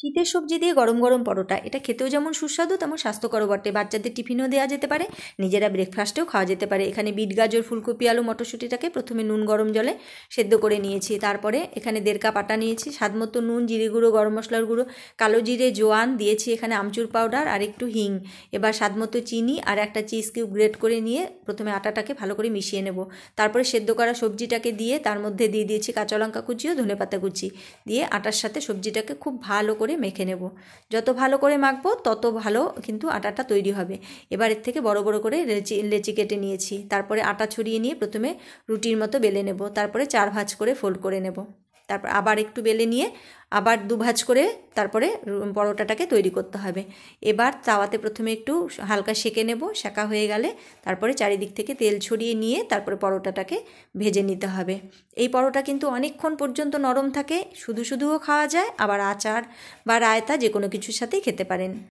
শীতের সবজি দিয়ে গরম গরম পরোটা, এটা খেতেও যেমন সুস্বাদু তেমন স্বাস্থ্যকর বটে। বাচ্চাদের টিফিনেও দেওয়া যেতে পারে, নিজেরা ব্রেকফাস্টেও খাওয়া যেতে পারে। এখানে বিট গাজর ফুলকপি আলু মটরশুঁটিটাকে প্রথমে নুন গরম জলে সেদ্ধ করে নিয়েছি। তারপরে এখানে 1.5 কাপ আটা নিয়েছি, স্বাদ মতো নুন, জিরে গুঁড়ো, গরম মশলার গুঁড়ো, কালো জিরে, জোয়ান দিয়েছি, এখানে আমচুর পাউডার আর একটু হিং। এবার স্বাদ মতো চিনি আর একটা চিজ কিউব গ্রেট করে নিয়ে প্রথমে আটাটাকে ভালো করে মিশিয়ে নেব। তারপরে সেদ্ধ করা সবজিটাকে দিয়ে তার মধ্যে দিয়ে দিয়েছি কাঁচা লঙ্কা কুচি ও ধনেপাতা কুচি, দিয়ে আটার সাথে সবজিটাকে খুব ভালো করে মেখে নেব। যত ভালো করে মাখবো তত ভালো কিন্তু আটাটা তৈরি হবে। এবার এর থেকে বড় বড় করে লেচি কেটে নিয়েছি। তারপরে আটা ছড়িয়ে নিয়ে প্রথমে রুটির মতো বেলে নেব, তারপরে 4 ভাঁজ করে ফোল্ড করে নেব। তারপর আবার একটু বেলে নিয়ে আবার 2 ভাঁজ করে তারপরে পরোটাটাকে তৈরি করতে হবে। এবার তাওয়াতে প্রথমে একটু হালকা সেঁকে নেব, সেঁকা হয়ে গেলে তারপরে চারিদিক থেকে তেল ছড়িয়ে নিয়ে তারপরে পরোটাটাকে ভেজে নিতে হবে। এই পরোটা কিন্তু অনেকক্ষণ পর্যন্ত নরম থাকে, শুধু শুধুও খাওয়া যায়, আবার আচার বা রায়তা যে কোনো কিছুর সাথেই খেতে পারেন।